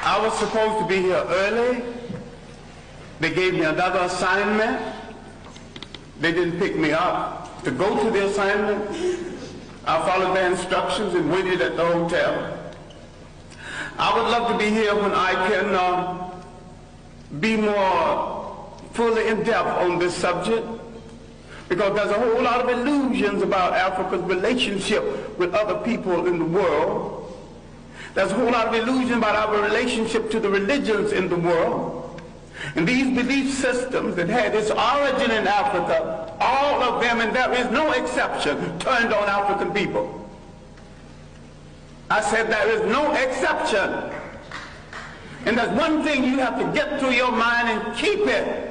I was supposed to be here early. They gave me another assignment. They didn't pick me up to go to the assignment. I followed their instructions and waited at the hotel. I would love to be here when I can be more fully in depth on this subject, because there's a whole lot of illusions about Africa's relationship with other people in the world. There's a whole lot of illusion about our relationship to the religions in the world. And these belief systems that had its origin in Africa, all of them, and there is no exception, turned on African people. I said there is no exception. And there's one thing you have to get through your mind and keep it.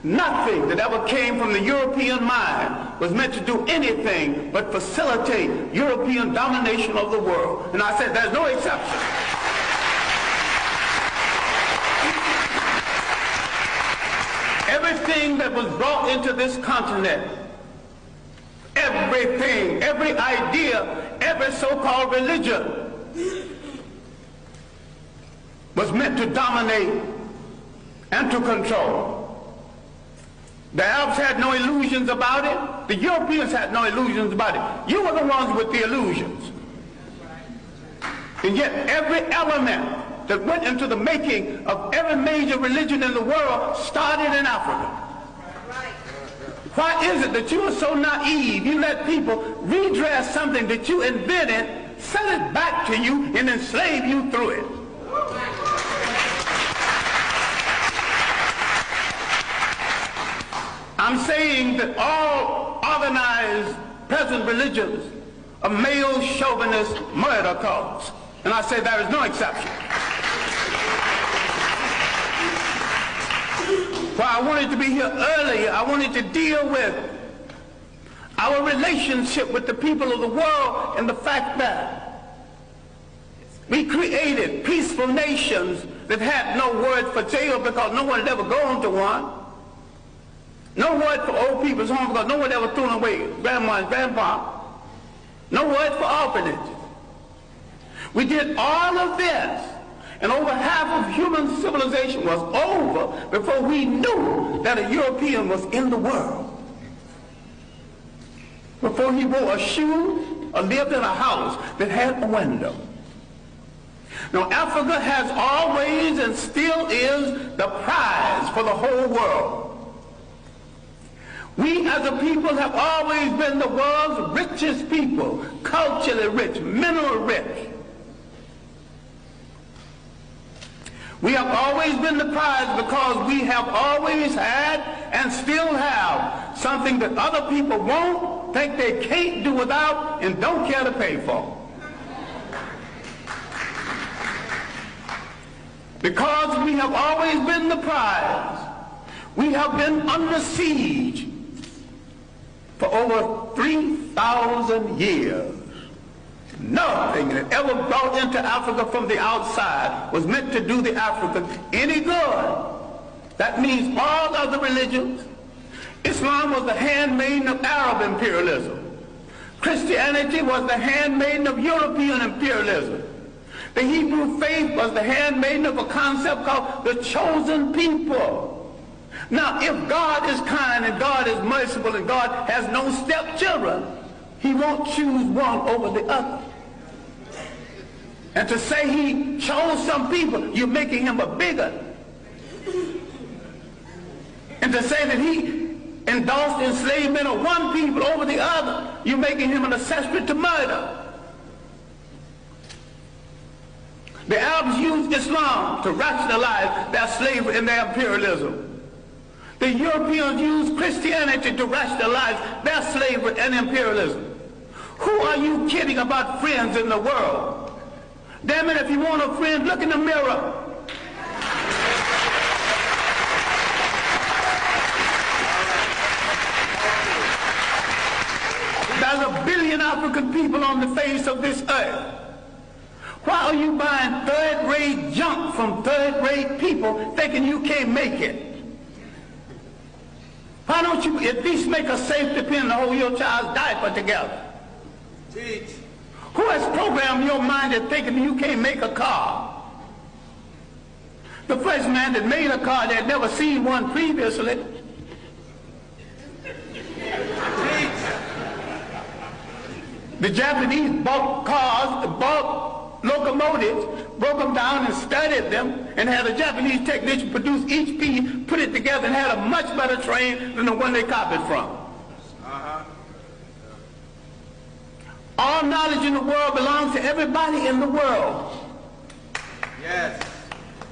Nothing that ever came from the European mind was meant to do anything but facilitate European domination of the world. And I said there's no exception. Everything that was brought into this continent, everything, every idea, every so-called religion was meant to dominate and to control. The Arabs had no illusions about it. The Europeans had no illusions about it. You were the ones with the illusions. And yet every element that went into the making of every major religion in the world started in Africa. Why is it that you are so naive? You let people redress something that you invented, sell it back to you, and enslave you through it. I'm saying that all organized present religions are male chauvinist murder cults. And I say there is no exception. Why I wanted to be here earlier, I wanted to deal with our relationship with the people of the world and the fact that we created peaceful nations that had no word for jail because no one had ever gone to one. No word for old people's home because no one ever threw away grandma and grandpa. No word for orphanages. We did all of this, and over half of human civilization was over before we knew that a European was in the world. Before he wore a shoe or lived in a house that had a window. Now, Africa has always and still is the prize for the whole world. We as a people have always been the world's richest people, culturally rich, mineral rich. We have always been the prize because we have always had and still have something that other people won't, think they can't do without, and don't care to pay for. Because we have always been the prize, we have been under siege for over 3,000 years. Nothing that ever brought into Africa from the outside was meant to do the Africans any good. That means all other religions. Islam was the handmaiden of Arab imperialism. Christianity was the handmaiden of European imperialism. The Hebrew faith was the handmaiden of a concept called the chosen people. Now, if God is kind and God is merciful and God has no stepchildren, he won't choose one over the other. And to say he chose some people, you're making him a bigot. And to say that he endorsed enslavement of one people over the other, you're making him an accessory to murder. The Arabs used Islam to rationalize their slavery and their imperialism. The Europeans used Christianity to rationalize their slavery and imperialism. Who are you kidding about friends in the world? Damn it, if you want a friend, look in the mirror. There's 1 billion African people on the face of this earth. Why are you buying third-rate junk from third-rate people thinking you can't make it? Why don't you at least make a safety pin to hold your child's diaper together? Teach. Who has programmed your mind into thinking you can't make a car? The first man that made a car, they had never seen one previously. The Japanese bought cars, bought locomotives, broke them down and studied them, and had a Japanese technician produce each piece, put it together, and had a much better train than the one they copied from. All knowledge in the world belongs to everybody in the world. Yes.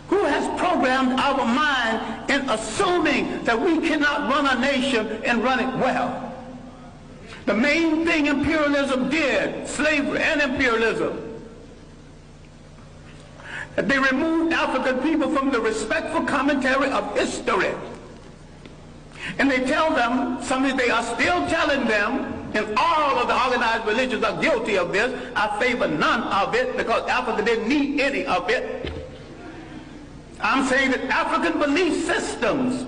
Who has programmed our mind in assuming that we cannot run a nation and run it well? The main thing imperialism did, slavery and imperialism, they removed African people from the respectful commentary of history. And they tell them something they are still telling them, and all of the organized religions are guilty of this. I favor none of it because Africa didn't need any of it. I'm saying that African belief systems,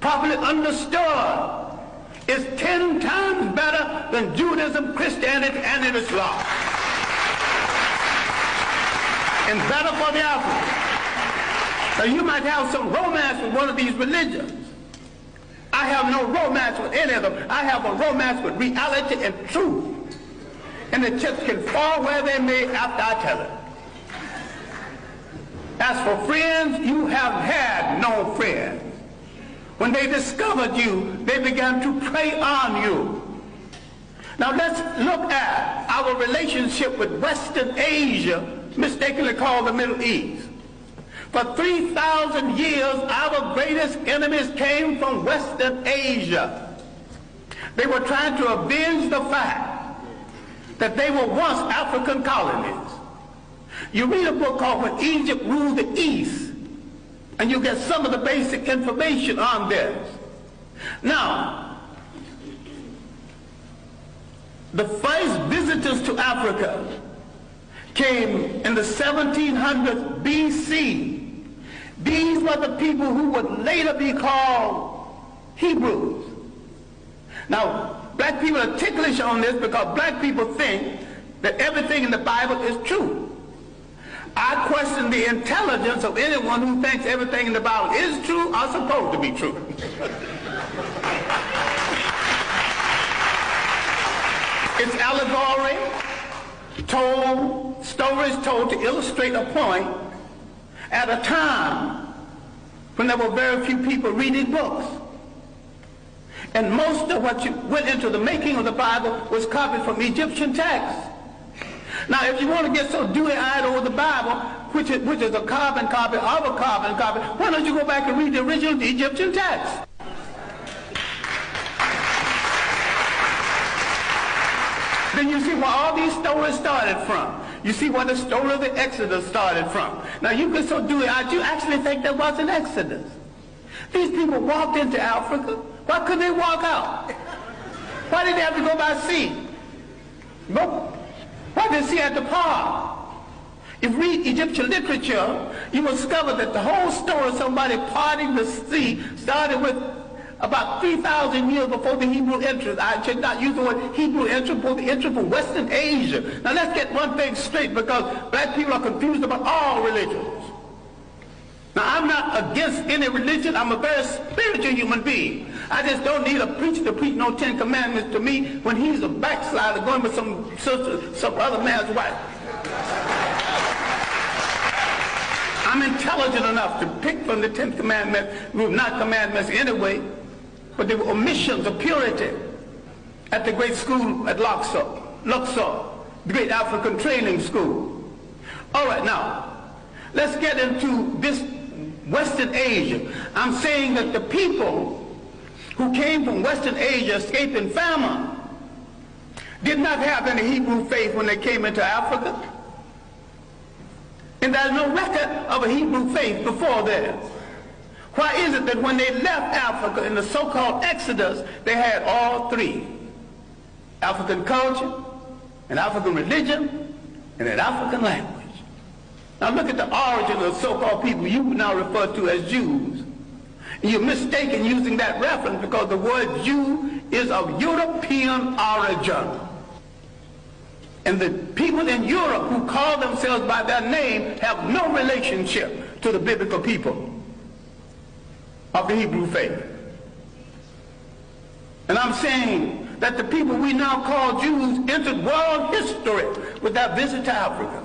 properly understood, is 10 times better than Judaism, Christianity, and Islam. And better for the Africans. Now you might have some romance with one of these religions. I have no romance with any of them. I have a romance with reality and truth. And the chips can fall where they may after I tell it. As for friends, you have had no friends. When they discovered you, they began to prey on you. Now let's look at our relationship with Western Asia, mistakenly called the Middle East. For 3,000 years, our greatest enemies came from Western Asia. They were trying to avenge the fact that they were once African colonies. You read a book called When Egypt Ruled the East, and you get some of the basic information on this. Now, the first visitors to Africa came in the 1700s BC. These were the people who would later be called Hebrews. Now, black people are ticklish on this because black people think that everything in the Bible is true. I question the intelligence of anyone who thinks everything in the Bible is true or supposed to be true. It's allegory, stories told to illustrate a point at a time when there were very few people reading books. And most of what went into the making of the Bible was copied from Egyptian texts. Now, if you want to get so dewy-eyed over the Bible, which is a carbon copy of a carbon copy, why don't you go back and read the original Egyptian text? Then you see where all these stories started from. You see where the story of the Exodus started from. Now, you get so dewy-eyed, you actually think there was an Exodus. These people walked into Africa. Why couldn't they walk out? Why did they have to go by sea? Nope. Why did they see at the park? If you read Egyptian literature, you will discover that the whole story of somebody parting the sea started with about 3,000 years before the Hebrew entrance. I should not use the word Hebrew entrance, but the entrance from Western Asia. Now let's get one thing straight, because black people are confused about all religions. Now I'm not against any religion. I'm a very spiritual human being. I just don't need a preacher to preach no 10 Commandments to me when he's a backslider going with some other man's wife. I'm intelligent enough to pick from the 10th commandment, not commandments anyway, but they were omissions of purity at the great school at Luxor, the great African training school. All right, now, let's get into this Western Asia. I'm saying that the people who came from Western Asia escaping famine did not have any Hebrew faith when they came into Africa. And there's no record of a Hebrew faith before this. Why is it that when they left Africa in the so-called Exodus, they had all three? African culture, an African religion, and an African language. Now look at the origin of the so-called people you now refer to as Jews. And you're mistaken using that reference because the word Jew is of European origin. And the people in Europe who call themselves by their name have no relationship to the biblical people of the Hebrew faith. And I'm saying that the people we now call Jews entered world history with their visit to Africa.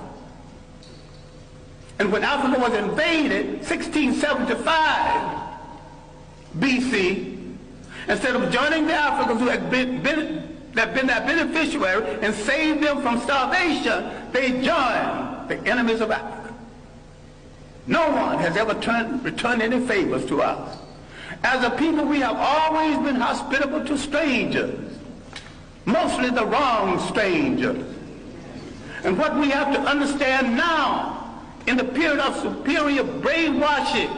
And when Africa was invaded, 1675 BC, instead of joining the Africans who had been their beneficiary and saved them from starvation, they joined the enemies of Africa. No one has ever returned any favors to us. As a people, we have always been hospitable to strangers, mostly the wrong strangers. And what we have to understand now, in the period of superior brainwashing,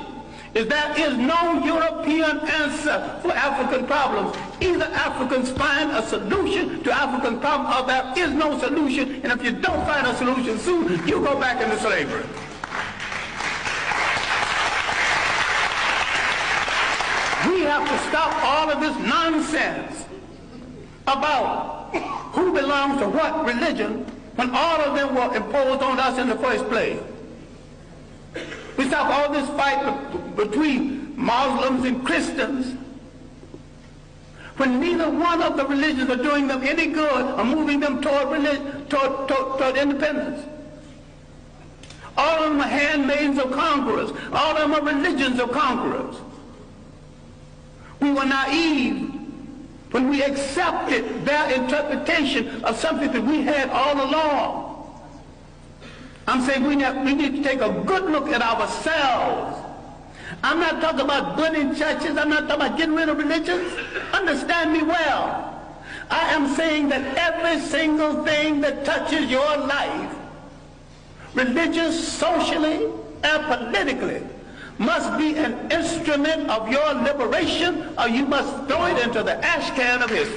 is there is no European answer for African problems. Either Africans find a solution to African problems, or there is no solution, and if you don't find a solution soon, you go back into slavery. We have to stop all of this nonsense about who belongs to what religion when all of them were imposed on us in the first place. We stop all this fight between Muslims and Christians when neither one of the religions are doing them any good or moving them toward independence. All of them are handmaids of conquerors. All of them are religions of conquerors. We were naive when we accepted their interpretation of something that we had all along. I'm saying we need to take a good look at ourselves. I'm not talking about burning churches. I'm not talking about getting rid of religions. Understand me well. I am saying that every single thing that touches your life, religious, socially, and politically, must be an instrument of your liberation, or you must throw it into the ash can of history.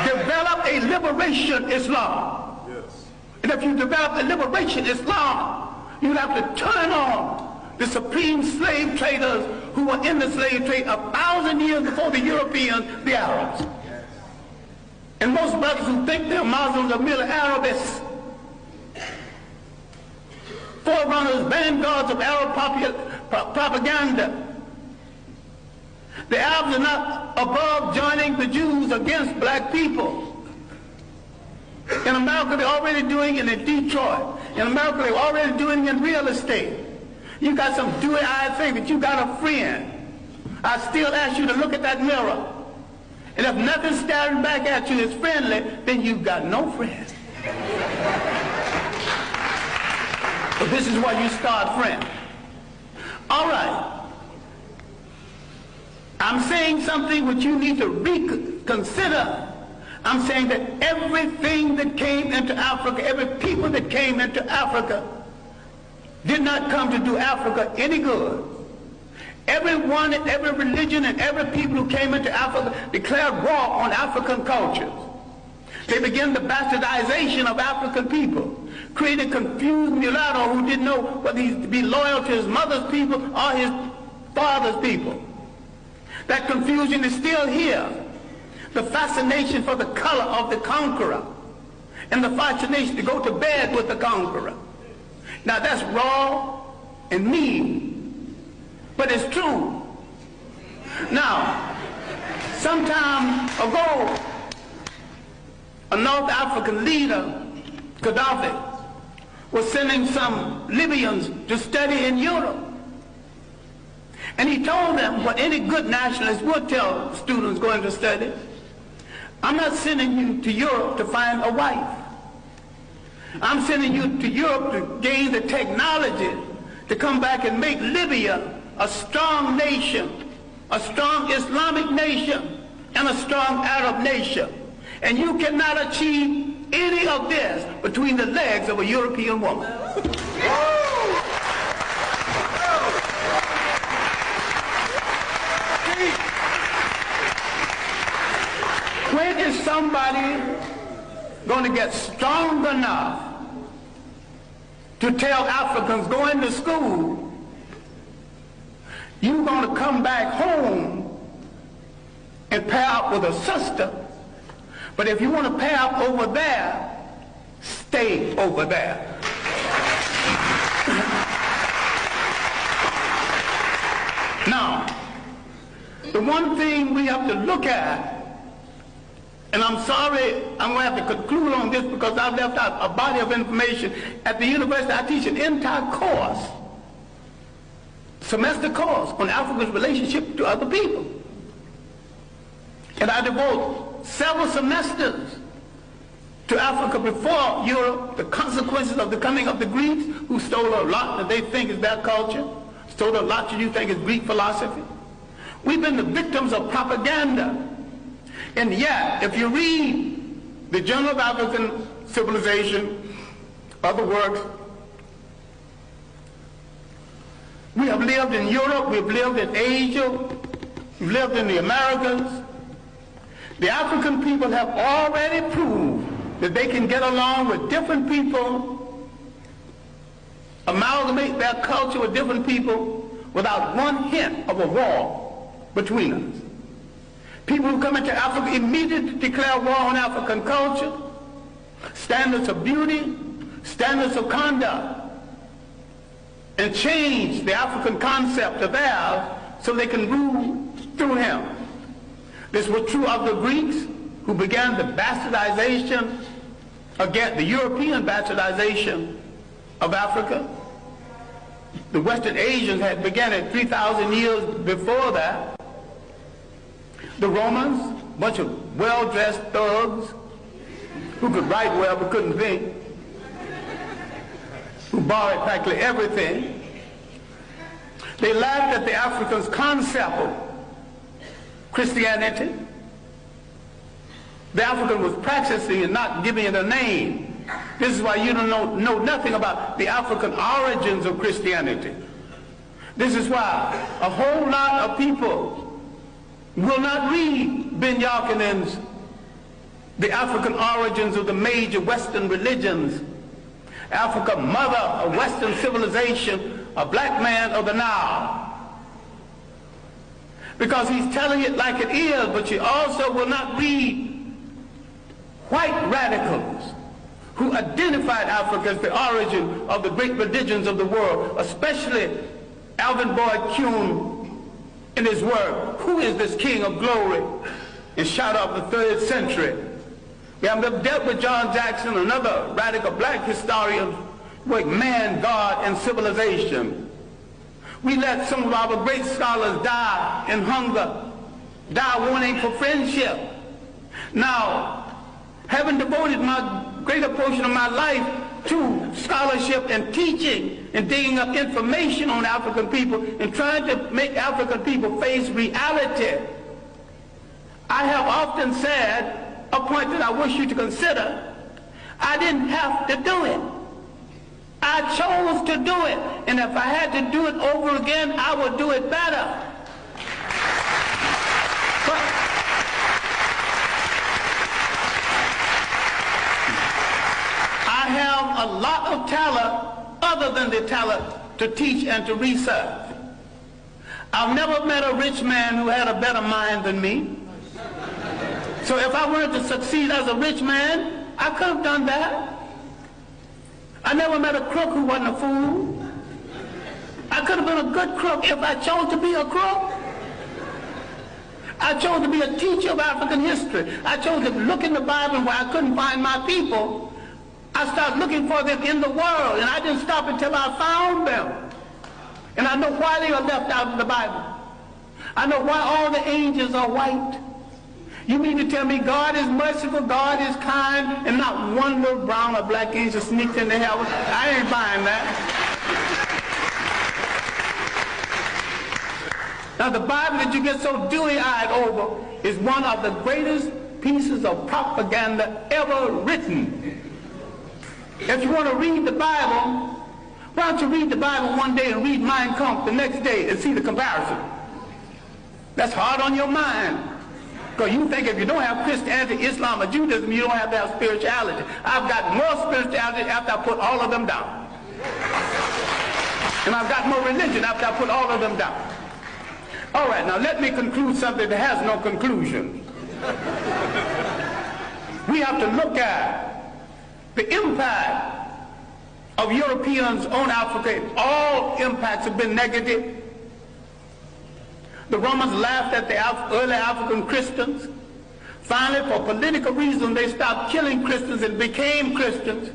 Develop a liberation Islam. Yes. And if you develop a liberation Islam, you have to turn on the supreme slave traders who were in the slave trade 1,000 years before the Europeans, the Arabs. Yes. And most brothers who think they're Muslims are merely Arabists, forerunners, vanguards of Arab propaganda. The Arabs are not above joining the Jews against black people. In America, they're already doing it in Detroit. In America, they're already doing it in real estate. You got some dewy-eyed thing that you got a friend. I still ask you to look at that mirror. And if nothing staring back at you is friendly, then you've got no friend. But this is why you start friends. All right. I'm saying something which you need to reconsider. I'm saying that everything that came into Africa, every people that came into Africa, did not come to do Africa any good. Everyone, every religion, and every people who came into Africa declared war on African cultures. They began the bastardization of African people, created confused mulatto who didn't know whether he to be loyal to his mother's people or his father's people. That confusion is still here. The fascination for the color of the conqueror and the fascination to go to bed with the conqueror. Now that's raw and mean, but it's true. Now, some time ago, a North African leader, Gaddafi, was sending some Libyans to study in Europe. And he told them what any good nationalist would tell students going to study: I'm not sending you to Europe to find a wife. I'm sending you to Europe to gain the technology to come back and make Libya a strong nation, a strong Islamic nation, and a strong Arab nation. And you cannot achieve any of this between the legs of a European woman. When is somebody going to get strong enough to tell Africans going to school, you're going to come back home and pair up with a sister. But if you want to pair up over there, stay over there. Now, the one thing we have to look at, and I'm sorry, I'm going to have to conclude on this because I've left out a body of information. At the university, I teach an entire course, semester course, on Africa's relationship to other people. And I devote several semesters to Africa before Europe, the consequences of the coming of the Greeks, who stole a lot that they think is their culture, stole a lot that you think is Greek philosophy. We've been the victims of propaganda. And yet, if you read the Journal of African Civilization, other works, we have lived in Europe, we've lived in Asia, we've lived in the Americas. The African people have already proved that they can get along with different people, amalgamate their culture with different people without one hint of a war between us. People who come into Africa immediately declare war on African culture, standards of beauty, standards of conduct, and change the African concept of theirs so they can rule through him. This was true of the Greeks, who began the bastardization, again, the European bastardization of Africa. The Western Asians had begun it 3,000 years before that. The Romans, a bunch of well-dressed thugs who could write well but couldn't think, who borrowed practically everything. They laughed at the Africans' concept of Christianity. The African was practicing and not giving it a name. This is why you don't know nothing about the African origins of Christianity. This is why a whole lot of people will not read Ben Yakinen's The African Origins of the Major Western Religions, Africa, Mother of Western Civilization, a Black Man of the Nile. Because he's telling it like it is, but you also will not read white radicals who identified Africa as the origin of the great religions of the world, especially Alvin Boyd Kuhn in his work, Who is This King of Glory? In Shadow of the 3rd Century. We have dealt with John Jackson, another radical black historian, like Man, God, and Civilization. We let some of our great scholars die in hunger, die wanting for friendship. Now, having devoted my greater portion of my life to scholarship and teaching and digging up information on African people and trying to make African people face reality, I have often said, a point that I wish you to consider, I didn't have to do it. I chose to do it. And if I had to do it over again, I would do it better. But I have a lot of talent other than the talent to teach and to research. I've never met a rich man who had a better mind than me. So if I wanted to succeed as a rich man, I could have done that. I never met a crook who wasn't a fool. I could have been a good crook if I chose to be a crook. I chose to be a teacher of African history. I chose to look in the Bible where I couldn't find my people. I started looking for them in the world, and I didn't stop until I found them. And I know why they are left out of the Bible. I know why all the angels are white. You mean to tell me God is merciful, God is kind, and not one little brown or black angel sneaked into heaven? I ain't buying that. Now the Bible that you get so dewy-eyed over is one of the greatest pieces of propaganda ever written. If you want to read the Bible, why don't you read the Bible one day and read Mein Kampf the next day and see the comparison? That's hard on your mind. Because you think if you don't have Christianity, Islam, or Judaism, you don't have to have spirituality. I've got more spirituality after I put all of them down. And I've got more religion after I put all of them down. All right, now let me conclude something that has no conclusion. We have to look at the impact of Europeans on Africa. All impacts have been negative. The Romans laughed at the early African Christians. Finally, for political reasons, they stopped killing Christians and became Christians.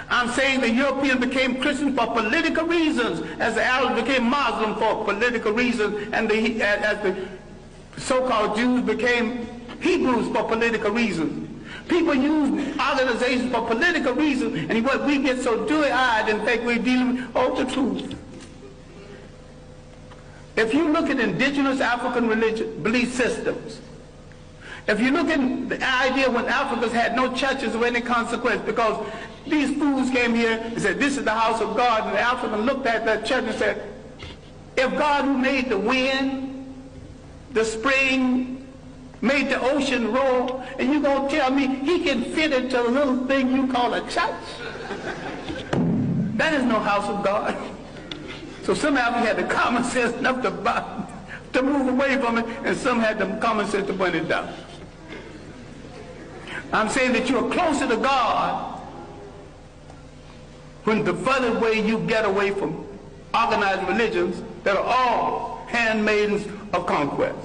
I'm saying the Europeans became Christians for political reasons, as the Arabs became Muslim for political reasons, and as the so-called Jews became Hebrews for political reasons. People use organizations for political reasons, and what we get so dewy-eyed and think we're dealing with all the truth. If you look at indigenous African religion, belief systems, if you look at the idea when Africans had no churches of any consequence because these fools came here and said, this is the house of God, and the African looked at that church and said, if God who made the wind, the spring, made the ocean roar, and you're going to tell me he can fit into a little thing you call a church? That is no house of God. So some Africans had the common sense enough to move away from it, and some had the common sense to burn it down. I'm saying that you're closer to God when the further way you get away from organized religions that are all handmaidens of conquest.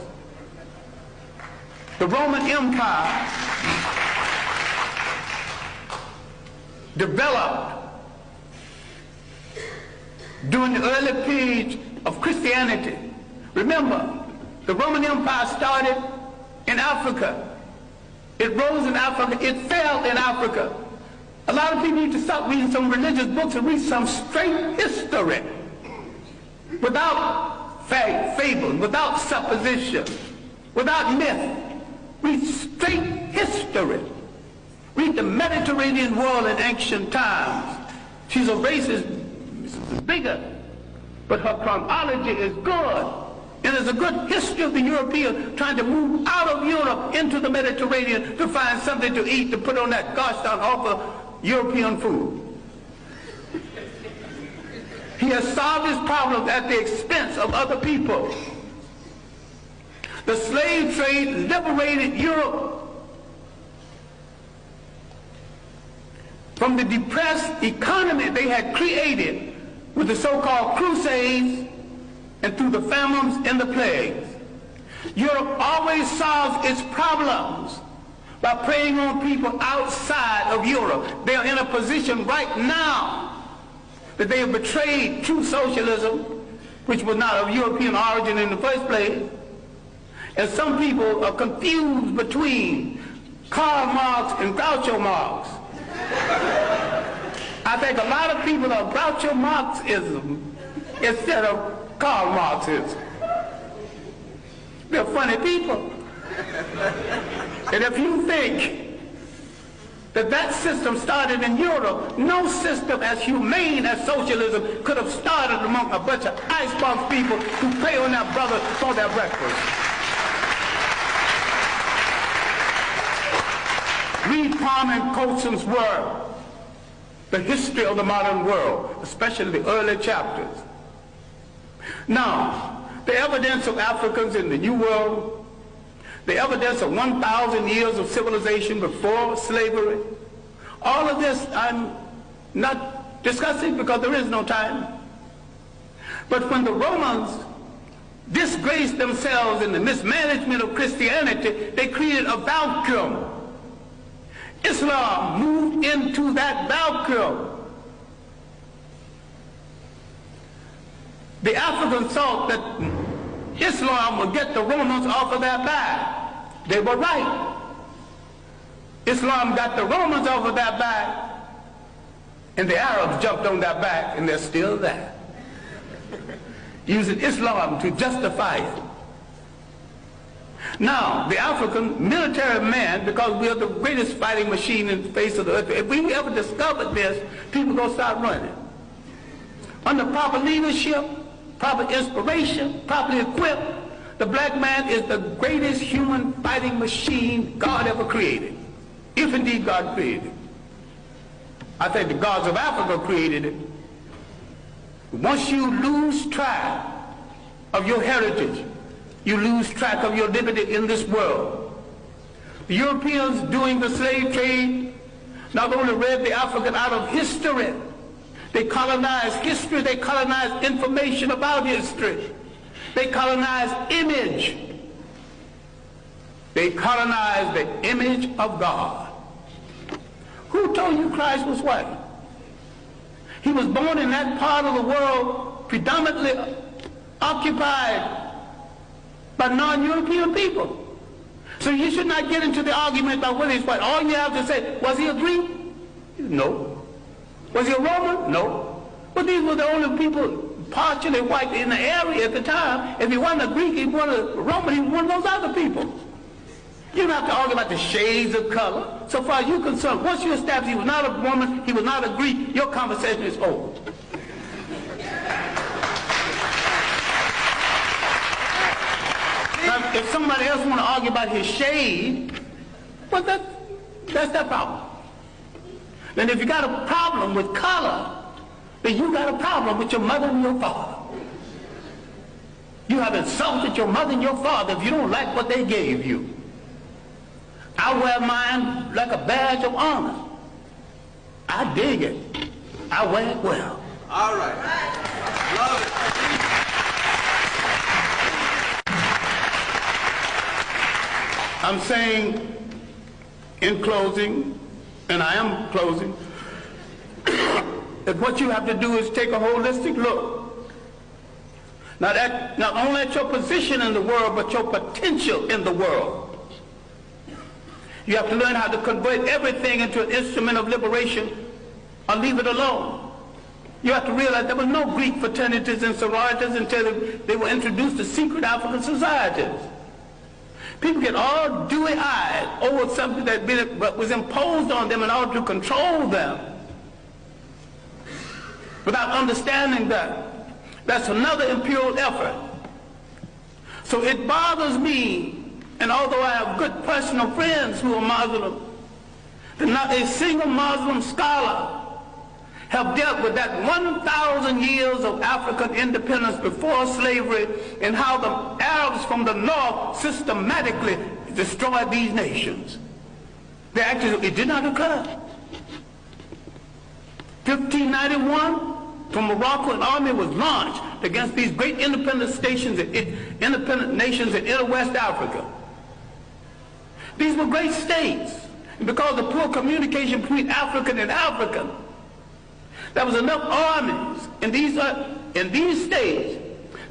The Roman Empire developed during the early period of Christianity. Remember, the Roman Empire started in Africa. It rose in Africa. It fell in Africa. A lot of people need to stop reading some religious books and read some straight history without fable, without supposition, without myth. Read straight history. Read the Mediterranean world in ancient times. She's a racist bigger, but her chronology is good. And there's a good history of the European trying to move out of Europe into the Mediterranean to find something to eat, to put on that gosh darn awful European food. He has solved his problems at the expense of other people. The slave trade liberated Europe from the depressed economy they had created with the so-called Crusades and through the famines and the plagues. Europe always solves its problems by preying on people outside of Europe. They are in a position right now that they have betrayed true socialism, which was not of European origin in the first place. And some people are confused between Karl Marx and Groucho Marx. I think a lot of people are Groucho Marxism instead of Karl Marxism. They're funny people. And if you think that that system started in Europe, no system as humane as socialism could have started among a bunch of icebox people who prey on their brothers for their breakfast. Read Kwame Colson's work, The History of the Modern World, especially the early chapters. Now, the evidence of Africans in the New World, the evidence of 1,000 years of civilization before slavery, all of this I'm not discussing because there is no time. But when the Romans disgraced themselves in the mismanagement of Christianity, they created a vacuum. Islam moved into that vacuum. The Africans thought that Islam would get the Romans off of their back. They were right. Islam got the Romans off of their back, and the Arabs jumped on their back, and they're still there, using Islam to justify it. Now, the African military man, because we are the greatest fighting machine in the face of the earth, if we ever discovered this, people are going to start running. Under proper leadership, proper inspiration, properly equipped, the black man is the greatest human fighting machine God ever created, if indeed God created it. I think the gods of Africa created it. Once you lose track of your heritage, you lose track of your liberty in this world. The Europeans doing the slave trade not only read the African out of history, they colonized history, they colonized information about history, they colonized image. They colonized the image of God. Who told you Christ was white? He was born in that part of the world predominantly occupied by non-European people. So you should not get into the argument about whether he's white. All you have to say, was he a Greek? No. Was he a Roman? No. But these were the only people partially white in the area at the time. If he wasn't a Greek, he wasn't a Roman, he was one of those other people. You don't have to argue about the shades of color. So far as you're concerned, once you establish he was not a woman, he was not a Greek, your conversation is over. Now, if somebody else want to argue about his shade, well, that's their problem. Then if you got a problem with color, then you got a problem with your mother and your father. You have insulted your mother and your father if you don't like what they gave you. I wear mine like a badge of honor. I dig it. I wear it well. All right. Love it. I'm saying in closing, and I am closing, that what you have to do is take a holistic look. Not only at your position in the world, but your potential in the world. You have to learn how to convert everything into an instrument of liberation or leave it alone. You have to realize there were no Greek fraternities and sororities until they were introduced to secret African societies. People get all dewy-eyed over something that was imposed on them in order to control them without understanding that. That's another imperial effort. So it bothers me, and although I have good personal friends who are Muslim, that not a single Muslim scholar have dealt with that 1,000 years of African independence before slavery and how the Arabs from the north systematically destroyed these nations. It did not occur. 1591, from Morocco, an army was launched against these great independent nations in inner West Africa. These were great states. And because of poor communication between African and African, there was enough armies in these states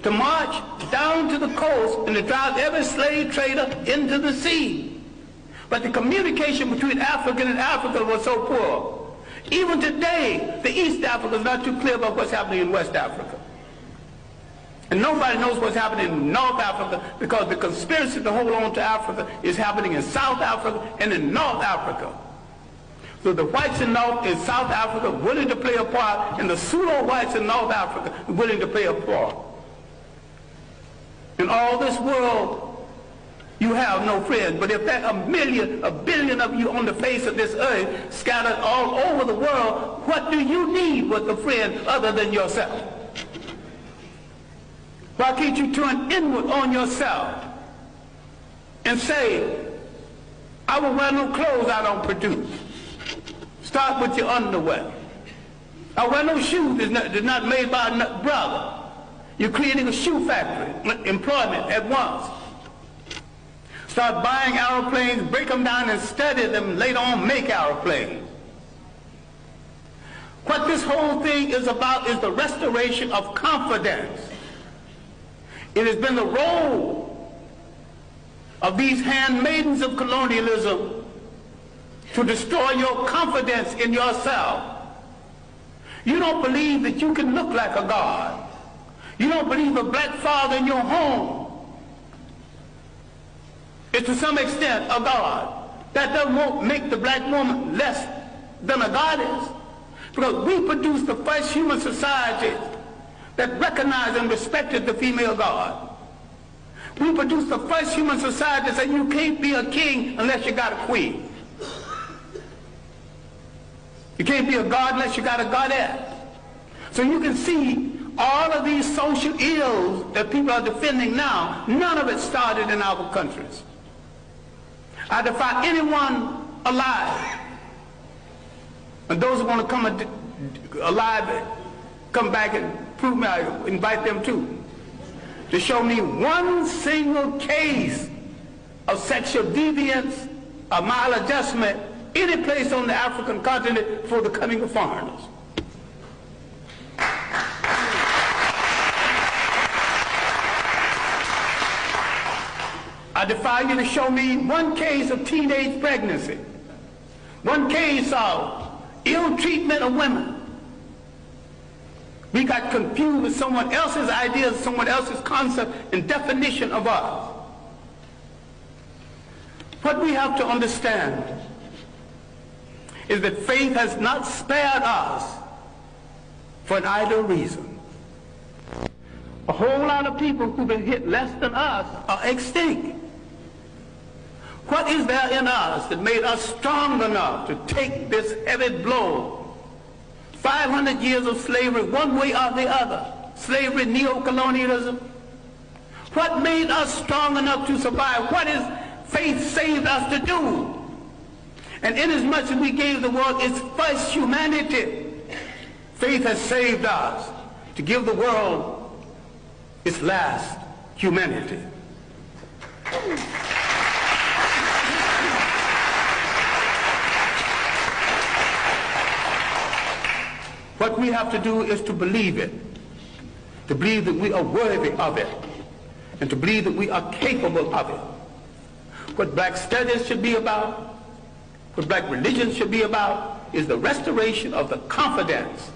to march down to the coast and to drive every slave trader into the sea. But the communication between African and Africa was so poor. Even today, the East Africa is not too clear about what's happening in West Africa. And nobody knows what's happening in North Africa because the conspiracy to hold on to Africa is happening in South Africa and in North Africa. So the whites in South Africa willing to play a part, and the pseudo-whites in North Africa willing to play a part. In all this world, you have no friends. But if there are a billion of you on the face of this earth scattered all over the world, what do you need with a friend other than yourself? Why can't you turn inward on yourself and say, I will wear no clothes I don't produce. Start with your underwear. I wear no shoes that's not made by a brother. You're creating a shoe factory, employment at once. Start buying airplanes, break them down and study them, later on make airplanes. What this whole thing is about is the restoration of confidence. It has been the role of these handmaidens of colonialism to destroy your confidence in yourself. You don't believe that you can look like a god. You don't believe a black father in your home is to some extent a god. That doesn't make the black woman less than a goddess. Because we produced the first human societies that recognized and respected the female god. We produced the first human society that said you can't be a king unless you got a queen. You can't be a god unless you got a goddess. So you can see All of these social ills that people are defending now, none of it started in our countries. I defy anyone alive, and those who want to come alive, come back and prove me, I invite them too, to show me one single case of sexual deviance or maladjustment any place on the African continent for the coming of foreigners. I defy you to show me one case of teenage pregnancy, one case of ill treatment of women. We got confused with someone else's ideas, someone else's concept and definition of us. What we have to understand is that faith has not spared us for an idle reason. A whole lot of people who've been hit less than us are extinct. What is there in us that made us strong enough to take this heavy blow? 500 years of slavery, one way or the other. Slavery, neo-colonialism. What made us strong enough to survive? What is faith saved us to do? And inasmuch as we gave the world its first humanity, faith has saved us to give the world its last humanity. What we have to do is to believe it, to believe that we are worthy of it, and to believe that we are capable of it. What black studies should be about, what black religion should be about, is the restoration of the confidence.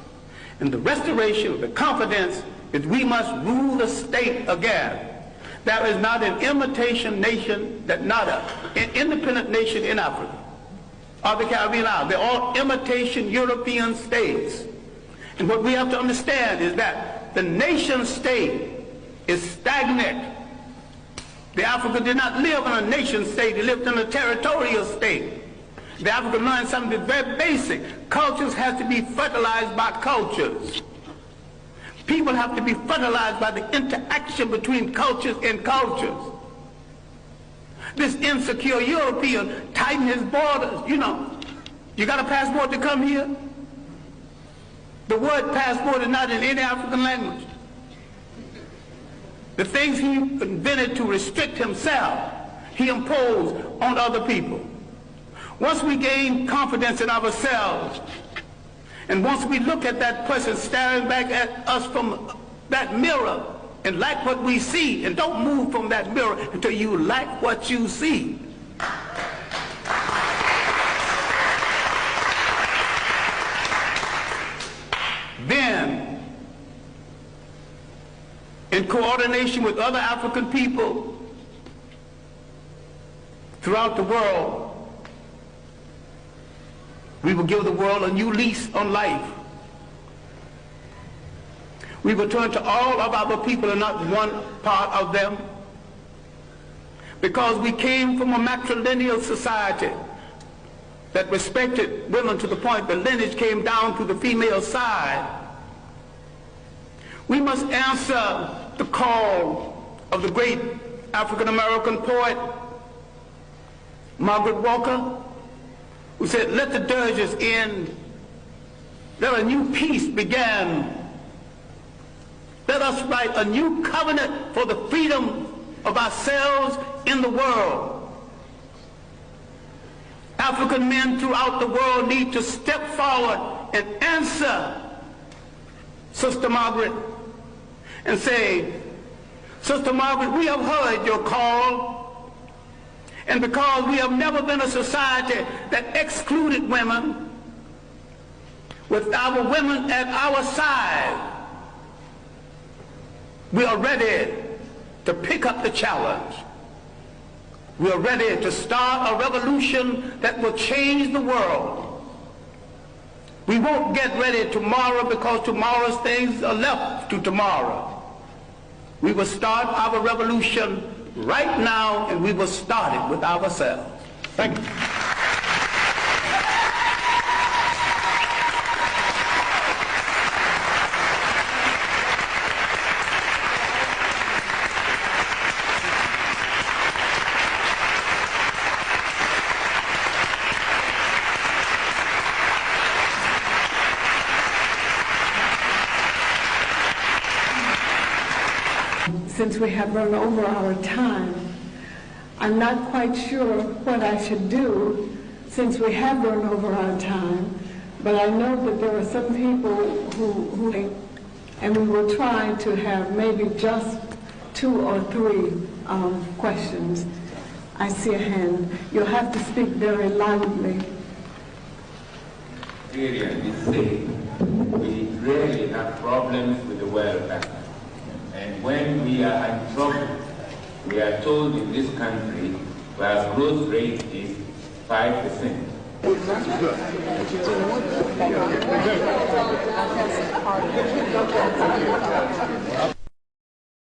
And the restoration of the confidence is we must rule the state again. There is not an imitation nation, not an independent nation in Africa or the Caribbean islands. They're all imitation European states. And what we have to understand is that the nation state is stagnant. The African did not live in a nation state, he lived in a territorial state. The African learned something very basic. Cultures have to be fertilized by cultures. People have to be fertilized by the interaction between cultures and cultures. This insecure European tightened his borders. You know, you got a passport to come here? The word passport is not in any African language. The things he invented to restrict himself, he imposed on other people. Once we gain confidence in ourselves, and once we look at that person staring back at us from that mirror and like what we see, and don't move from that mirror until you like what you see. Then, in coordination with other African people throughout the world, we will give the world a new lease on life. We will turn to all of our people and not one part of them, because we came from a matrilineal society that respected women to the point the lineage came down to the female side. We must answer the call of the great African-American poet, Margaret Walker, who said, "Let the dirges end, let a new peace begin. Let us write a new covenant for the freedom of ourselves in the world." African men throughout the world need to step forward and answer Sister Margaret and say, "Sister Margaret, we have heard your call, and because we have never been a society that excluded women, with our women at our side, we are ready to pick up the challenge. We are ready to start a revolution that will change the world. We won't get ready tomorrow because tomorrow's things are left to tomorrow. We will start our revolution right now, and we will start it with ourselves." Thank you. since we have run over our time. I'm not quite sure what I should do since we have run over our time, but I know that there are some people who and we will try to have maybe just 2 or 3 questions. I see a hand. You'll have to speak very loudly. Syrian is saying we really have problems with the World Bank. And when we are in trouble, we are told in this country where growth rate is 5%.